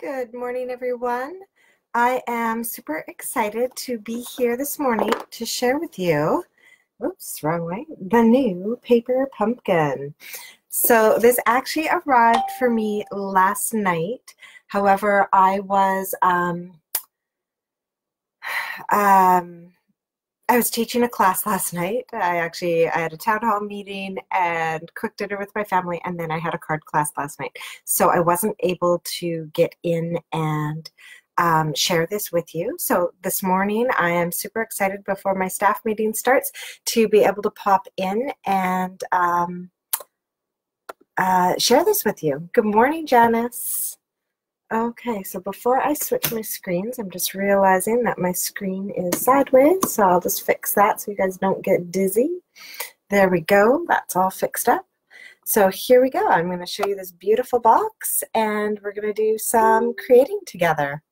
Good morning, everyone. I am super excited to be here this morning to share with you, oops, wrong way, the new paper pumpkin. So this actually arrived for me last night. However, I was teaching a class last night. I had a town hall meeting and cooked dinner with my family, and then I had a card class last night. So I wasn't able to get in and share this with you. So this morning I am super excited before my staff meeting starts to be able to pop in and share this with you. Good morning, Janice. Okay, so before I switch my screens, I'm just realizing that my screen is sideways, so I'll just fix that so you guys don't get dizzy. There we go, that's all fixed up. So here we go. I'm going to show you this beautiful box, and we're going to do some creating together.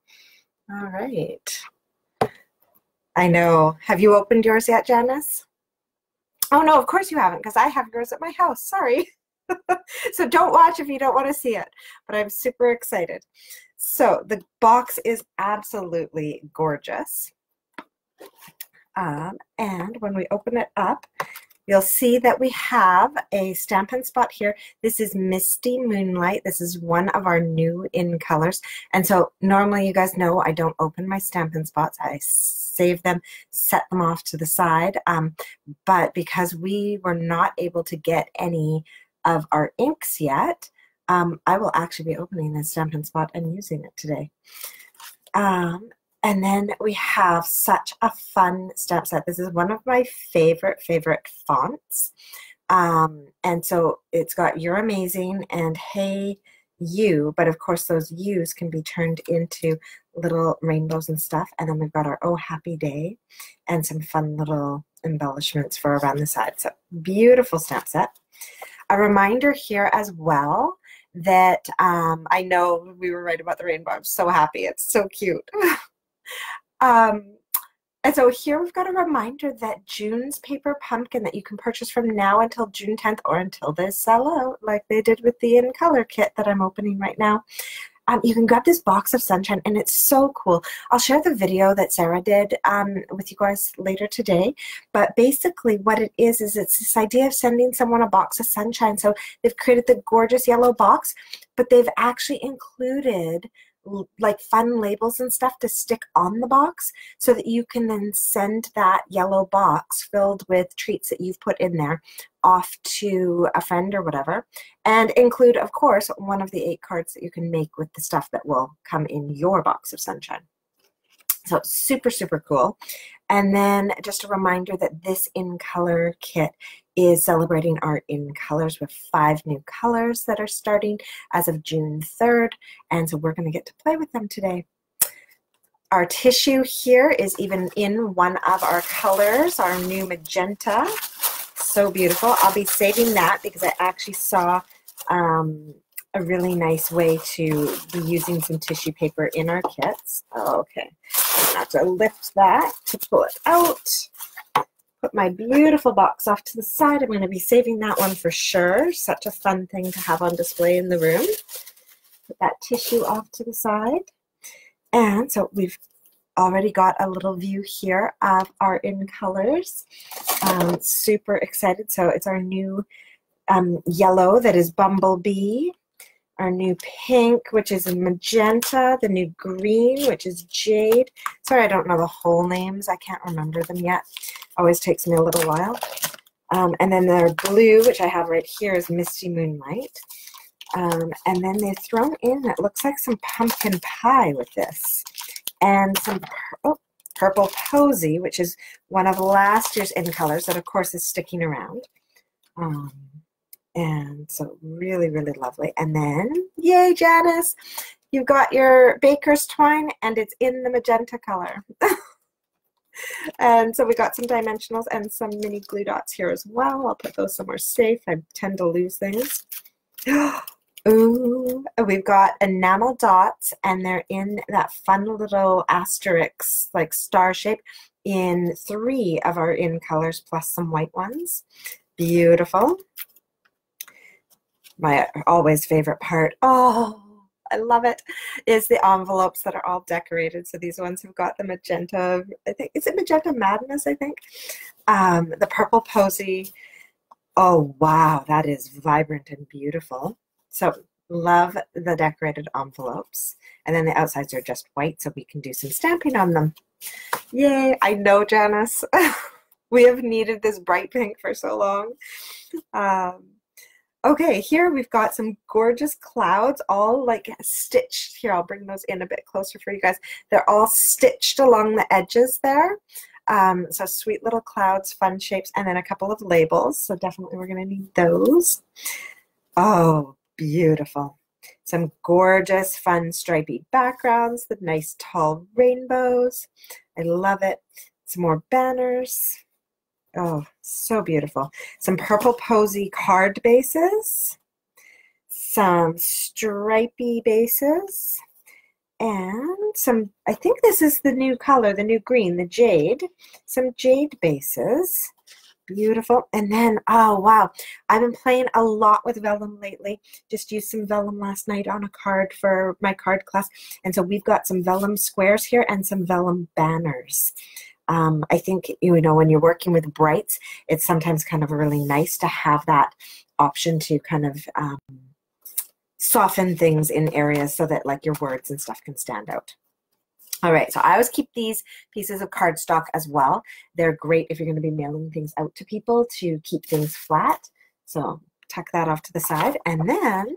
All right. I know. Have you opened yours yet, Janice? Oh, no, of course you haven't, because I have yours at my house. Sorry. So don't watch if you don't want to see it, but I'm super excited. So the box is absolutely gorgeous. And when we open it up, you'll see that we have a Stampin' spot here. This is Misty Moonlight. This is one of our new in colors. And so normally you guys know I don't open my Stampin' spots. I save them, set them off to the side. But because we were not able to get any of our inks yet, I will actually be opening this Stampin' spot and using it today. And then we have such a fun stamp set. This is one of my favorite fonts. And so it's got You're Amazing and Hey You, but of course those U's can be turned into little rainbows and stuff. And then we've got our Oh Happy Day and some fun little embellishments for around the side. So beautiful stamp set. A reminder here as well that I know we were right about the rainbow. I'm so happy. It's so cute. And so here we've got a reminder that June's paper pumpkin that you can purchase from now until June 10th or until they sell out, like they did with the in color kit that I'm opening right now. You can grab this box of sunshine, and it's so cool. I'll share the video that Sarah did with you guys later today. But basically what it is it's this idea of sending someone a box of sunshine. So they've created the gorgeous yellow box, but they've actually included like fun labels and stuff to stick on the box so that you can then send that yellow box filled with treats that you've put in there off to a friend or whatever, and include, of course, one of the 8 cards that you can make with the stuff that will come in your box of sunshine. So super, super cool. And then just a reminder that this in color kit is celebrating our in colors with 5 new colors that are starting as of June 3rd. And so we're going to get to play with them today. Our tissue here is even in one of our colors, our new magenta. So beautiful. I'll be saving that because I actually saw a really nice way to be using some tissue paper in our kits. Okay, I have to lift that to pull it out. Put my beautiful box off to the side. I'm going to be saving that one for sure. Such a fun thing to have on display in the room. Put that tissue off to the side. And so we've already got a little view here of our in colors. Super excited. So it's our new yellow that is Bumblebee, our new pink, which is a magenta, the new green, which is Jade. Sorry, I don't know the whole names. I can't remember them yet. Always takes me a little while. And then the blue, which I have right here, is Misty Moonlight. And then they've thrown in, it looks like some pumpkin pie with this. And some purple posy, which is one of last year's in colors that, of course, is sticking around. And so really, really lovely. And then, yay, Janice, you've got your baker's twine, and it's in the magenta color. And so we got some dimensionals and some mini glue dots here as well. I'll put those somewhere safe. I tend to lose things. Ooh, we've got enamel dots, and they're in that fun little asterisk, like star shape, in 3 of our in colors plus some white ones. Beautiful. My always favorite part. Oh, I love it, is the envelopes that are all decorated. So these ones have got the magenta, I think, is it Magenta Madness, I think? The purple posy. Oh, wow, that is vibrant and beautiful. So love the decorated envelopes. And then the outsides are just white, so we can do some stamping on them. Yay, I know, Janice. We have needed this bright pink for so long. Okay, here we've got some gorgeous clouds, all like stitched. Here, I'll bring those in a bit closer for you guys. They're all stitched along the edges there. So sweet little clouds, fun shapes, and then a couple of labels. So definitely we're going to need those. Oh, beautiful. Some gorgeous, fun, stripy backgrounds, the nice tall rainbows. I love it. Some more banners. Oh, so beautiful. Some purple posy card bases. Some stripy bases. And some, I think this is the new color, the new green, the jade. Some jade bases. Beautiful. And then, oh, wow. I've been playing a lot with vellum lately. Just used some vellum last night on a card for my card class. And so we've got some vellum squares here and some vellum banners. I think, you know, when you're working with brights, it's sometimes kind of really nice to have that option to kind of soften things in areas so that like your words and stuff can stand out. All right, so I always keep these pieces of cardstock as well. They're great if you're going to be mailing things out to people to keep things flat. So tuck that off to the side. And then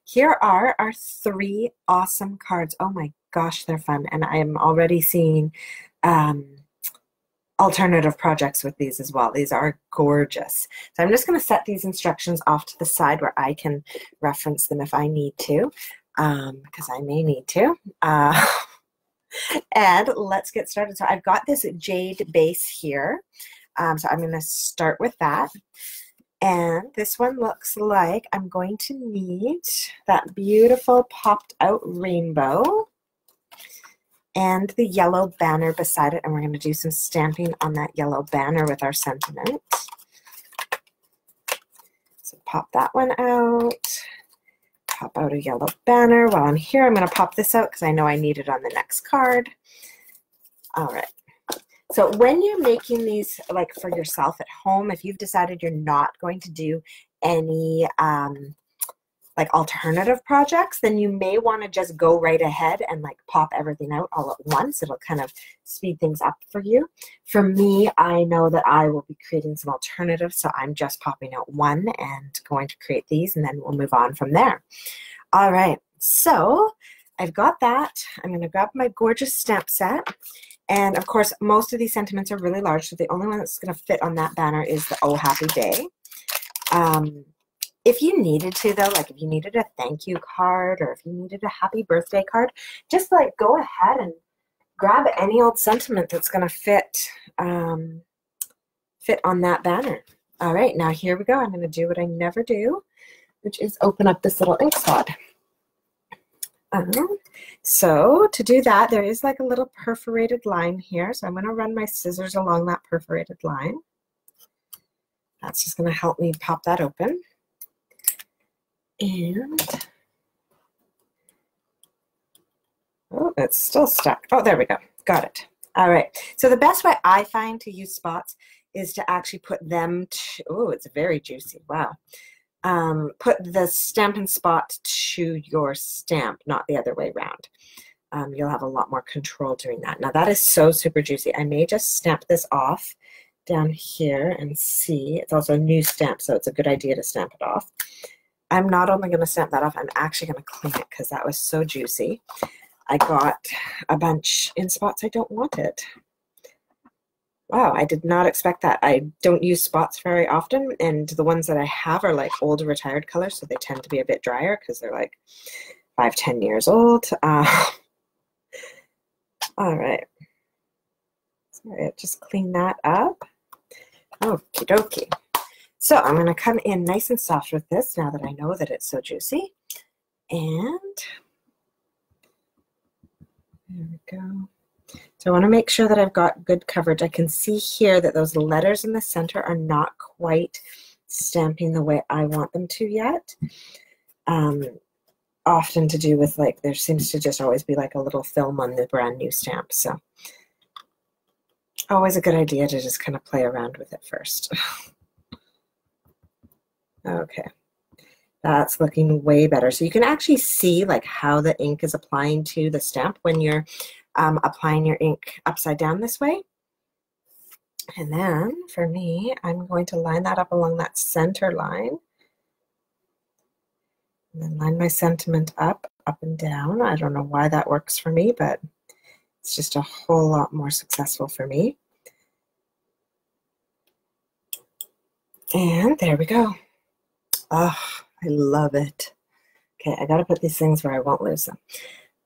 here are our 3 awesome cards. Oh my gosh, they're fun. And I am already seeing alternative projects with these as well. These are gorgeous. So I'm just going to set these instructions off to the side where I can reference them if I need to, because I may need to. And let's get started. So I've got this jade base here. So I'm going to start with that. And this one looks like I'm going to need that beautiful popped out rainbow and the yellow banner beside it, and we're going to do some stamping on that yellow banner with our sentiment. So pop that one out, pop out a yellow banner. While I'm here, I'm going to pop this out because I know I need it on the next card. All right. So when you're making these like for yourself at home, if you've decided you're not going to do any like alternative projects, then you may want to just go right ahead and like pop everything out all at once. It'll kind of speed things up for you. For me, I know that I will be creating some alternatives, so I'm just popping out one and going to create these, and then we'll move on from there. All right, so I've got that. I'm going to grab my gorgeous stamp set. And of course, most of these sentiments are really large, so the only one that's going to fit on that banner is the Oh Happy Day. If you needed to, though, like if you needed a thank you card or if you needed a happy birthday card, just like go ahead and grab any old sentiment that's going to fit on that banner. All right, now here we go. I'm going to do what I never do, which is open up this little ink spot. So to do that, there is like a little perforated line here. So I'm going to run my scissors along that perforated line. That's just going to help me pop that open. And, oh, it's still stuck. Oh, there we go. Got it. All right. So the best way I find to use spots is to actually put them to, oh, it's very juicy. Wow. Put the Stampin' spot to your stamp, not the other way around. You'll have a lot more control doing that. Now that is so super juicy. I may just stamp this off down here and see. It's also a new stamp, so it's a good idea to stamp it off. I'm not only going to stamp that off, I'm actually going to clean it because that was so juicy. I got a bunch in spots I don't want it. Wow, I did not expect that. I don't use spots very often, and the ones that I have are like old retired colors, so they tend to be a bit drier because they're like 5-10 years old. All right. Sorry, just clean that up. Okie dokie. So I'm going to come in nice and soft with this now that I know that it's so juicy. And there we go. So I want to make sure that I've got good coverage. I can see here that those letters in the center are not quite stamping the way I want them to yet. often to do with, like, there seems to just always be like a little film on the brand new stamp. So always a good idea to just kind of play around with it first. Okay, that's looking way better. So you can actually see like how the ink is applying to the stamp when you're applying your ink upside down this way. And then for me, I'm going to line that up along that center line. And then line my sentiment up and down. I don't know why that works for me, but it's just a whole lot more successful for me. And there we go. Oh, I love it. Okay, I got to put these things where I won't lose them.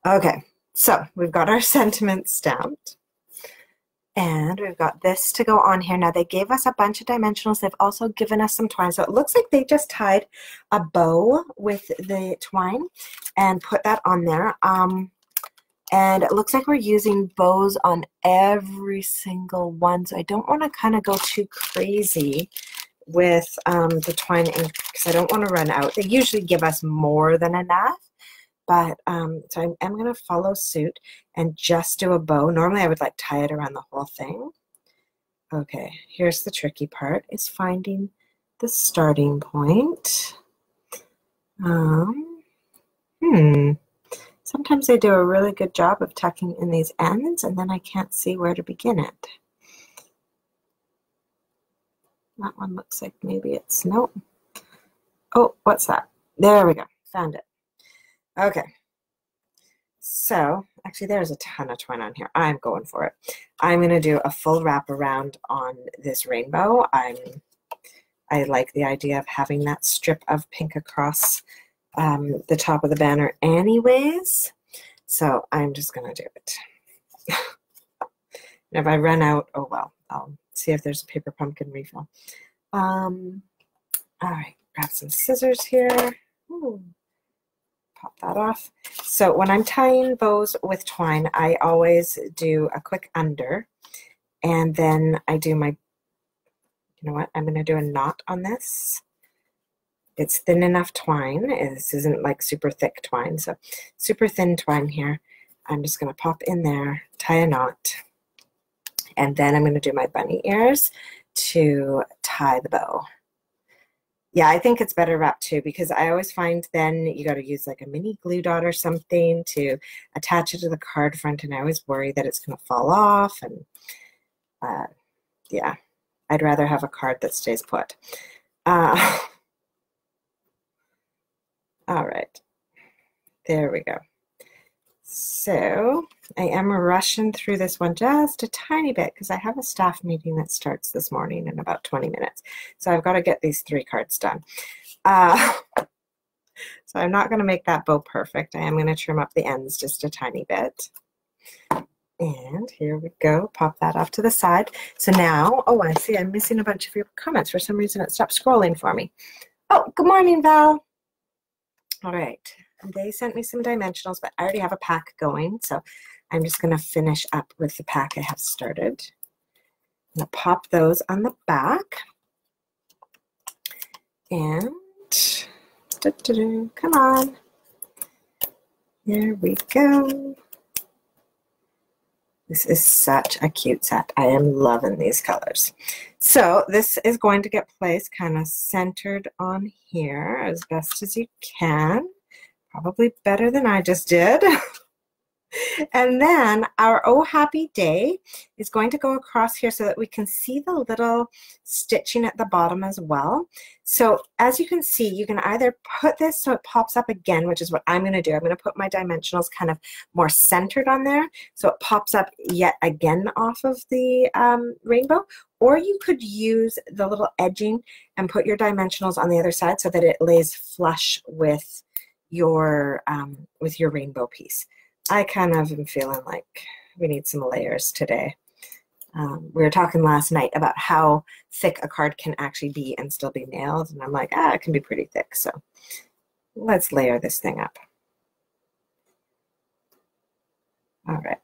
Okay, so we've got our sentiment stamped. And we've got this to go on here. Now they gave us a bunch of dimensionals. They've also given us some twine. So it looks like they just tied a bow with the twine and put that on there. And it looks like we're using bows on every single one. So I don't want to kind of go too crazy with the twine ink because I don't want to run out. They usually give us more than enough. But so I'm going to follow suit and just do a bow. Normally I would like tie it around the whole thing. Okay, here's the tricky part, is finding the starting point. Sometimes they do a really good job of tucking in these ends and then I can't see where to begin it. That one looks like maybe it's, nope. Oh, what's that? There we go, found it. Okay, so actually there's a ton of twine on here. I'm going for it. I'm going to do a full wrap around on this rainbow. I like the idea of having that strip of pink across the top of the banner anyways. So I'm just going to do it. And if I run out, oh well, I'll see if there's a paper pumpkin refill. All right, grab some scissors here. Ooh. Pop that off. So when I'm tying bows with twine, I always do a quick under, and then I do my, you know what, I'm going to do a knot on this. It's thin enough twine. This isn't like super thick twine, so super thin twine here. I'm just going to pop in there, tie a knot, and then I'm going to do my bunny ears to tie the bow. Yeah, I think it's better wrapped too, because I always find then you got to use like a mini glue dot or something to attach it to the card front, and I always worry that it's going to fall off. And yeah, I'd rather have a card that stays put. All right, there we go. So I am rushing through this one just a tiny bit because I have a staff meeting that starts this morning in about 20 minutes. So I've got to get these 3 cards done. So I'm not going to make that bow perfect. I am going to trim up the ends just a tiny bit. And here we go. Pop that off to the side. So now, oh, I see I'm missing a bunch of your comments. For some reason it stopped scrolling for me. Oh, good morning, Val. All right. They sent me some dimensionals, but I already have a pack going, so I'm just going to finish up with the pack I have started. I'm going to pop those on the back. And come on. There we go. This is such a cute set. I am loving these colors. So this is going to get placed kind of centered on here as best as you can. Probably better than I just did. And then our Oh Happy Day is going to go across here so that we can see the little stitching at the bottom as well. So as you can see, you can either put this so it pops up again, which is what I'm going to do. I'm going to put my dimensionals kind of more centered on there so it pops up yet again off of the rainbow. Or you could use the little edging and put your dimensionals on the other side so that it lays flush with your rainbow piece. I kind of am feeling like we need some layers today. We were talking last night about how thick a card can actually be and still be nailed, and I'm like, it can be pretty thick, so let's layer this thing up. All right,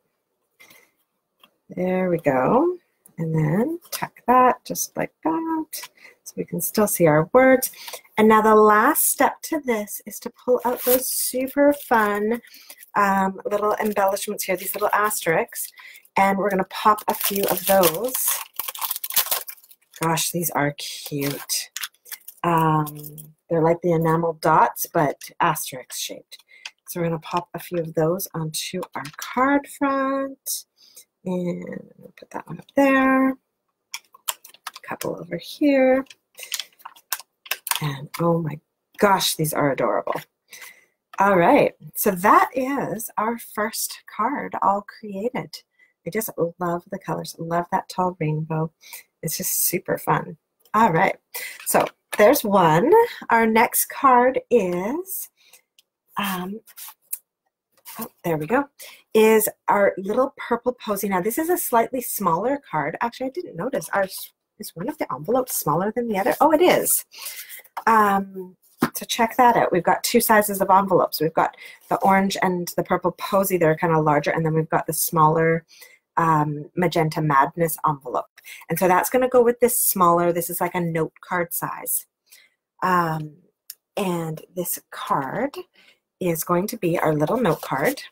there we go, and then tuck that just like that so we can still see our words. And now the last step to this is to pull out those super fun little embellishments here, these little asterisks, and we're going to pop a few of those. Gosh, these are cute. They're like the enamel dots, but asterisk shaped. So we're going to pop a few of those onto our card front. And put that one up there. A couple over here. And oh my gosh, these are adorable. All right, so that is our first card all created. I just love the colors. Love that tall rainbow. It's just super fun. All right, so there's one. Our next card is, oh, there we go, is our little purple posy. Now, this is a slightly smaller card. Actually, I didn't notice. Is one of the envelopes smaller than the other? Oh, it is. So check that out. We've got two sizes of envelopes. We've got the orange and the purple posy that are kind of larger, and then we've got the smaller Magenta Madness envelope. And so that's going to go with this smaller. This is like a note card size. And this card is going to be our little note card.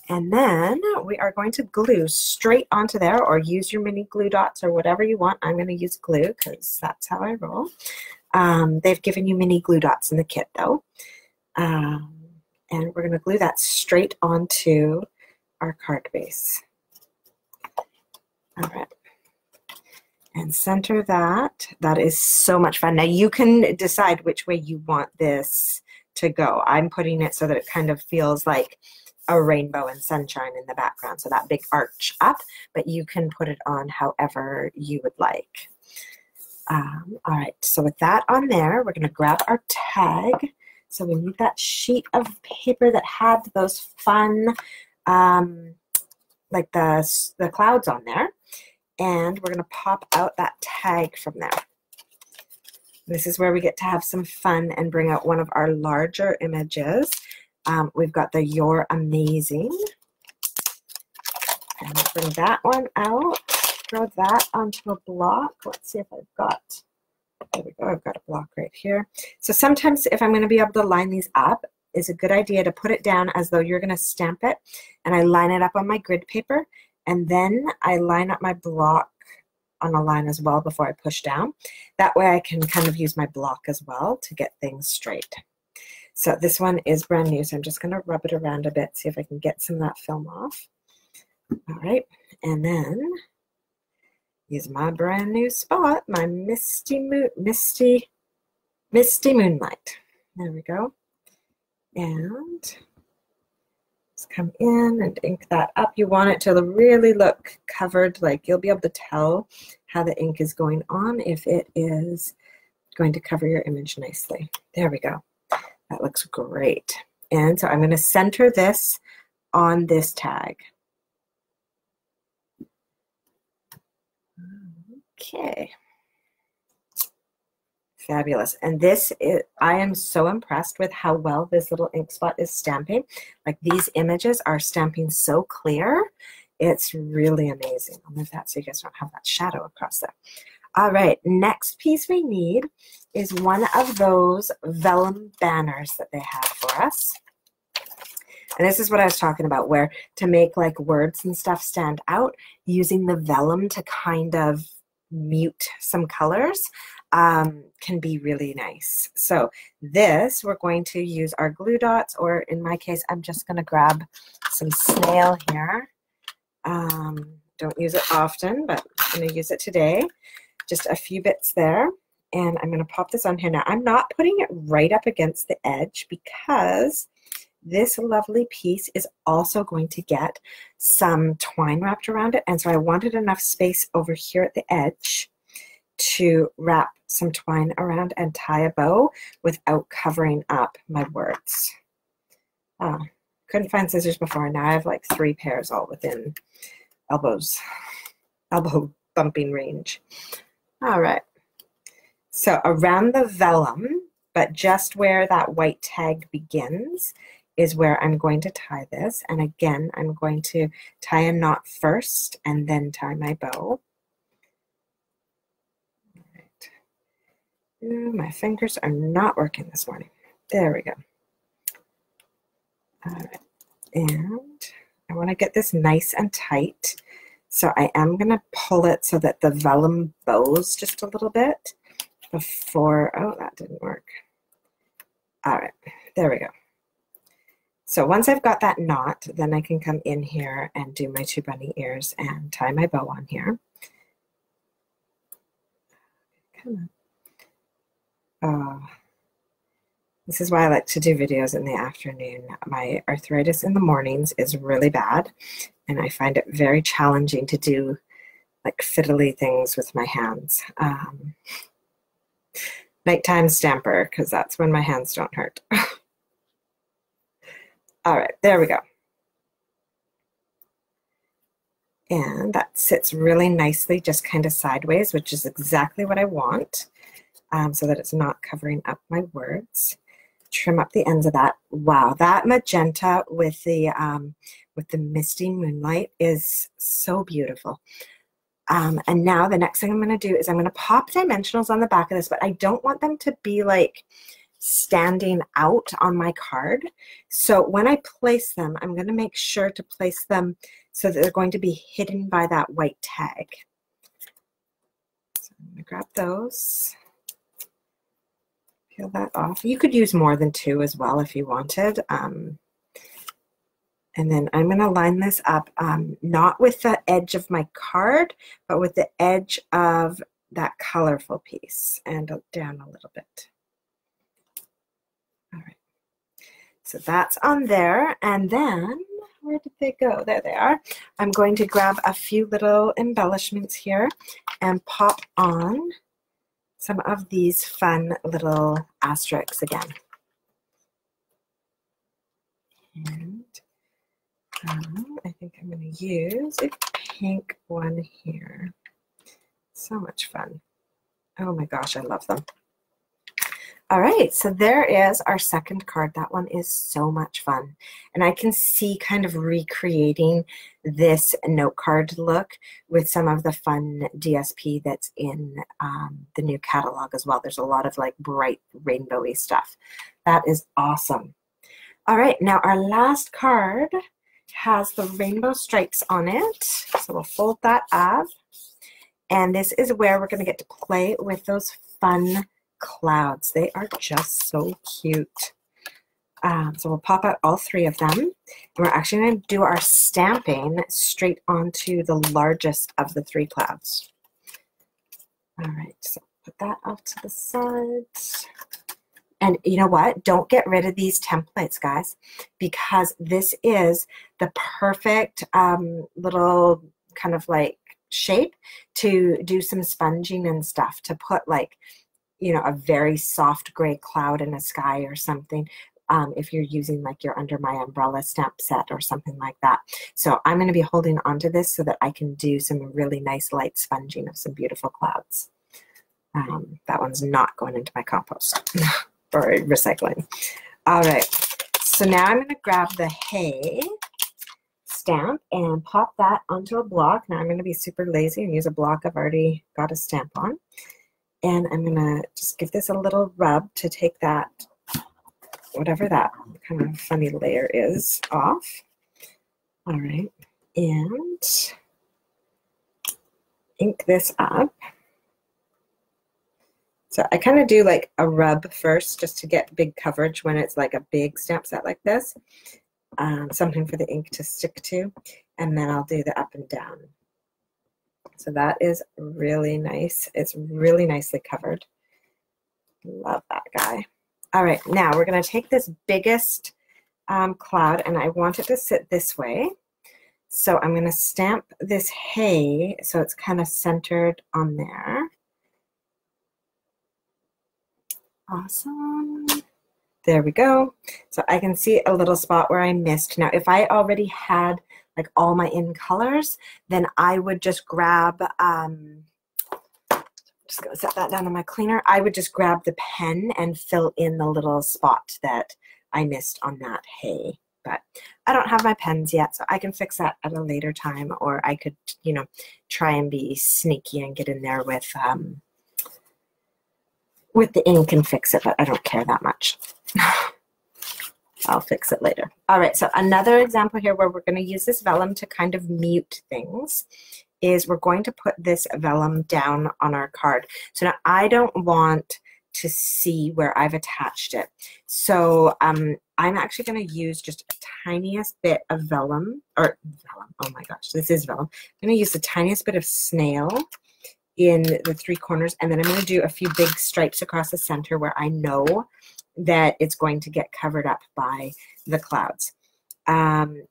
And then we are going to glue straight onto there, or use your mini glue dots or whatever you want. I'm going to use glue because that's how I roll. They've given you mini glue dots in the kit though. And we're going to glue that straight onto our card base. All right. And center that. That is so much fun. Now you can decide which way you want this to go. I'm putting it so that it kind of feels like a rainbow and sunshine in the background, so that big arch up, but you can put it on however you would like. All right, so with that on there, we're going to grab our tag. So we need that sheet of paper that had those fun, like the clouds on there, and we're going to pop out that tag from there. This is where we get to have some fun and bring out one of our larger images. We've got the You're Amazing. And we'll bring that one out. Throw that onto a block. Let's see if I've got, there we go, I've got a block right here. So sometimes if I'm going to be able to line these up, it's a good idea to put it down as though you're going to stamp it. And I line it up on my grid paper. And then I line up my block on a line as well before I push down. That way I can kind of use my block as well to get things straight. So this one is brand new, so I'm just going to rub it around a bit, see if I can get some of that film off. All right, and then use my brand new spot, my Misty Moonlight. There we go. And just come in and ink that up. You want it to really look covered, like you'll be able to tell how the ink is going on if it is going to cover your image nicely. There we go. That looks great. And so I'm going to center this on this tag. Okay. Fabulous. And this is, I am so impressed with how well this little ink spot is stamping. Like these images are stamping so clear. It's really amazing. I'll move that so you guys don't have that shadow across there. All right, next piece we need is one of those vellum banners that they have for us. And this is what I was talking about, where to make like words and stuff stand out, using the vellum to kind of mute some colors can be really nice. So this, we're going to use our glue dots, or in my case, I'm just going to grab some snail here. Don't use it often, but I'm going to use it today. Just a few bits there, and I'm going to pop this on here. Now, I'm not putting it right up against the edge because this lovely piece is also going to get some twine wrapped around it, and so I wanted enough space over here at the edge to wrap some twine around and tie a bow without covering up my words. Couldn't find scissors before. Now I have like 3 pairs all within elbow bumping range. All right, so around the vellum, but just where that white tag begins is where I'm going to tie this. And again, I'm going to tie a knot first and then tie my bow. All right. Ooh, my fingers are not working this morning. There we go. All right. And I want to get this nice and tight. So I am going to pull it so that the vellum bows just a little bit before, oh, that didn't work. All right, there we go. So once I've got that knot, then I can come in here and do my 2 bunny ears and tie my bow on here. Come on. This is why I like to do videos in the afternoon. My arthritis in the mornings is really bad, and I find it very challenging to do like fiddly things with my hands. Nighttime stamper, because that's when my hands don't hurt. All right, there we go. And that sits really nicely, just kind of sideways, which is exactly what I want, so that it's not covering up my words. Trim up the ends of that. Wow, that magenta with the misty moonlight is so beautiful. And now the next thing I'm going to do is I'm going to pop dimensionals on the back of this, but I don't want them to be like standing out on my card. So when I place them, I'm going to make sure to place them so that they're going to be hidden by that white tag. So I'm going to grab those, peel that off. You could use more than 2 as well if you wanted. And then I'm going to line this up, not with the edge of my card, but with the edge of that colorful piece, and down a little bit. All right. So that's on there. And then, where did they go? There they are. I'm going to grab a few little embellishments here and pop on some of these fun little asterisks again. And I think I'm going to use a pink one here. So much fun. Oh my gosh, I love them. All right, so there is our second card. That one is so much fun. And I can see kind of recreating this note card look with some of the fun DSP that's in the new catalog as well. There's a lot of like bright rainbowy stuff. That is awesome. All right, now our last card has the rainbow stripes on it. So we'll fold that up. And this is where we're going to get to play with those fun clouds. They are just so cute. So we'll pop out all 3 of them. And we're actually going to do our stamping straight onto the largest of the 3 clouds. All right, so put that off to the side. And you know what? Don't get rid of these templates, guys, because this is the perfect little kind of like shape to do some sponging and stuff, to put like, you know, a very soft gray cloud in a sky or something, if you're using like your Under My Umbrella stamp set or something like that. So I'm going to be holding onto this so that I can do some really nice light sponging of some beautiful clouds. That one's not going into my compost. Or recycling. All right, so now I'm going to grab the hay stamp and pop that onto a block. Now I'm going to be super lazy and use a block I've already got a stamp on. And I'm going to just give this a little rub to take that, whatever that kind of funny layer is, off. All right, and ink this up. So I kind of do like a rub first just to get big coverage when it's like a big stamp set like this. Something for the ink to stick to. And then I'll do the up and down. So that is really nice. It's really nicely covered. Love that guy. All right, now we're going to take this biggest cloud, and I want it to sit this way. So I'm going to stamp this hay so it's kind of centered on there. Awesome. There we go. So I can see a little spot where I missed. Now, if I already had like all my in colors, then I would just grab, just gonna set that down on my cleaner. I would just grab the pen and fill in the little spot that I missed on that hay. But I don't have my pens yet, so I can fix that at a later time, or I could, you know, try and be sneaky and get in there with with the ink and fix it, but I don't care that much. I'll fix it later. All right, so another example here where we're going to use this vellum to kind of mute things is we're going to put this vellum down on our card. So now I don't want to see where I've attached it. So I'm actually going to use just a tiniest bit of vellum, oh my gosh, this is vellum. I'm going to use the tiniest bit of snail in the 3 corners, and then I'm going to do a few big stripes across the center where I know that it's going to get covered up by the clouds.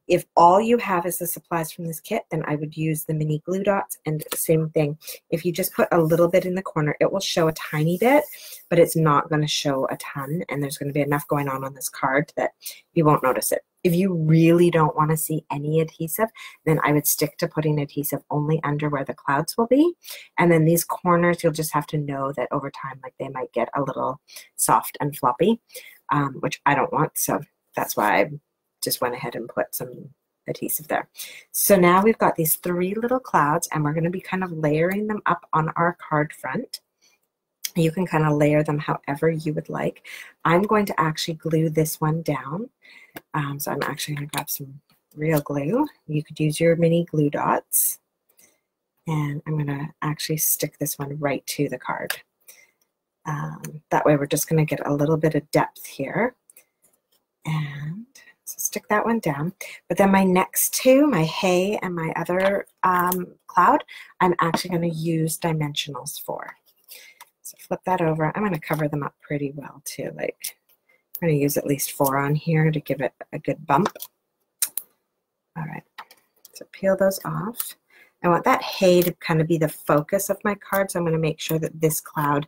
If all you have is the supplies from this kit, then I would use the mini glue dots, and same thing. If you just put a little bit in the corner, it will show a tiny bit, but it's not going to show a ton, and there's going to be enough going on this card that you won't notice it. If you really don't want to see any adhesive, then I would stick to putting adhesive only under where the clouds will be. And then these corners, you'll just have to know that over time, like they might get a little soft and floppy, which I don't want. So that's why I just went ahead and put some adhesive there. So now we've got these 3 little clouds, and we're going to be kind of layering them up on our card front. You can kind of layer them however you would like. I'm going to actually glue this one down. So I'm actually going to grab some real glue. You could use your mini glue dots. And I'm going to actually stick this one right to the card. That way we're just going to get a little bit of depth here. And so stick that one down. But then my next 2, my hay and my other cloud, I'm actually going to use dimensionals for. So flip that over. I'm going to cover them up pretty well too. Like I'm going to use at least 4 on here to give it a good bump. All right, so peel those off. I want that hay to kind of be the focus of my card, so I'm going to make sure that this cloud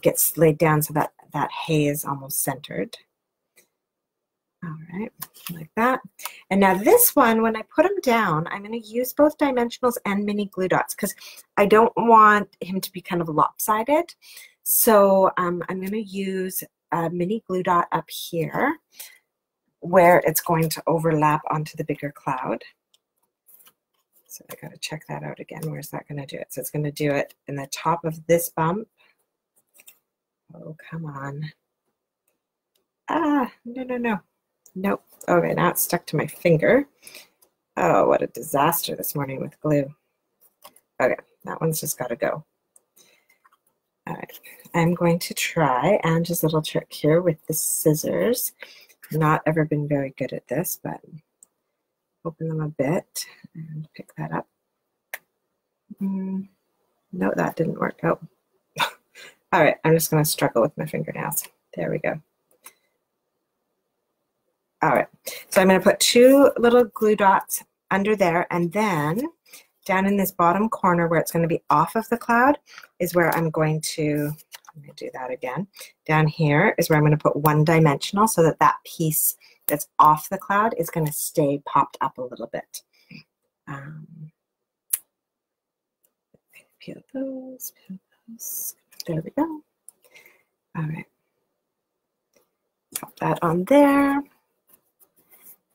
gets laid down so that that hay is almost centered. All right, like that. And now this one, when I put him down, I'm going to use both dimensionals and mini glue dots because I don't want him to be kind of lopsided. So I'm going to use a mini glue dot up here where it's going to overlap onto the bigger cloud. So I got to check that out again. Where's that going to do it? So it's going to do it in the top of this bump. Oh, come on. Ah, no. Nope. Okay, now it's stuck to my finger. Oh, what a disaster this morning with glue. Okay, that one's just got to go. All right, I'm going to try, and just a little trick here with the scissors. Not ever been very good at this, but open them a bit and pick that up. No, that didn't work out. All right, I'm just going to struggle with my fingernails. There we go. All right, so I'm going to put 2 little glue dots under there, and then down in this bottom corner where it's going to be off of the cloud is where I'm going to do that again. Down here is where I'm going to put 1 dimensional so that that piece that's off the cloud is going to stay popped up a little bit. Peel those. There we go. All right, pop that on there.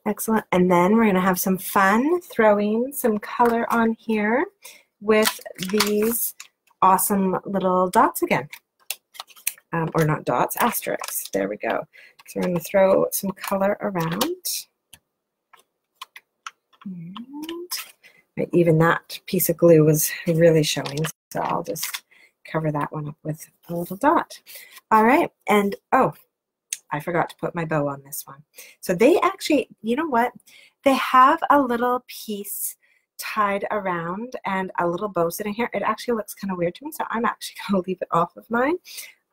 Excellent. And then we're going to have some fun throwing some color on here with these awesome little dots again. Or not dots, asterisks. There we go. So we're going to throw some color around. And even that piece of glue was really showing, so I'll just cover that one up with a little dot. All right, and oh, I forgot to put my bow on this one. So they actually, you know what? They have a little piece tied around and a little bow sitting here. It actually looks kind of weird to me, so I'm actually going to leave it off of mine.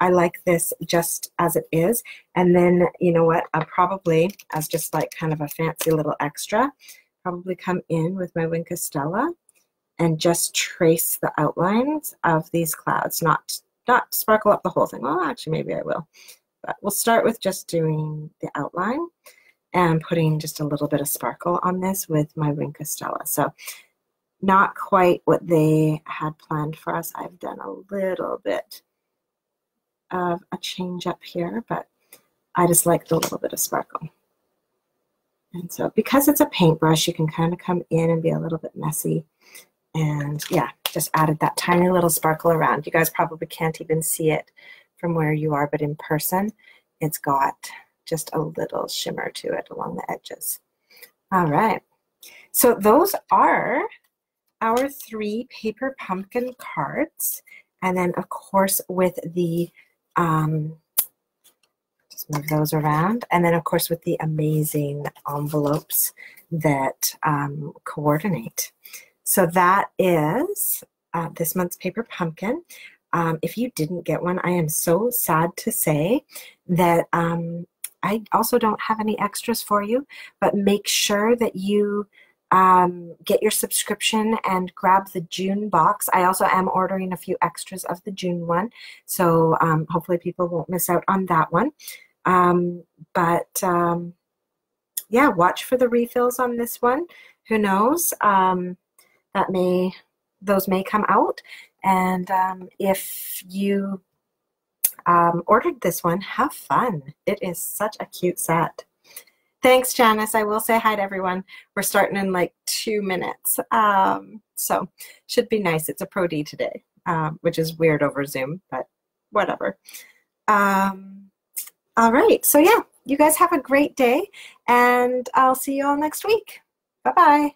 I like this just as it is. And then, you know what? I'll probably, as just like kind of a fancy little extra, probably come in with my Wink of Stella and just trace the outlines of these clouds. Not sparkle up the whole thing. Well, actually, maybe I will. But we'll start with just doing the outline and putting just a little bit of sparkle on this with my Wink of Stella. So not quite what they had planned for us. I've done a little bit of a change up here, but I just like the little bit of sparkle. And so because it's a paintbrush, you can kind of come in and be a little bit messy. And yeah, just added that tiny little sparkle around. You guys probably can't even see it from where you are, but in person, it's got just a little shimmer to it along the edges. All right, so those are our 3 paper pumpkin cards. And then, of course, with the, just move those around. And then, of course, with the amazing envelopes that coordinate. So that is this month's paper pumpkin. If you didn't get one, I am so sad to say that I also don't have any extras for you, but make sure that you get your subscription and grab the June box. I also am ordering a few extras of the June one, so hopefully people won't miss out on that one. Yeah, watch for the refills on this one. Who knows? Those may come out. And if you ordered this one, have fun. It is such a cute set. Thanks, Janice. I will say hi to everyone. We're starting in like 2 minutes. So should be nice. It's a Pro D today, which is weird over Zoom, but whatever. All right. So yeah, you guys have a great day, and I'll see you all next week. Bye-bye.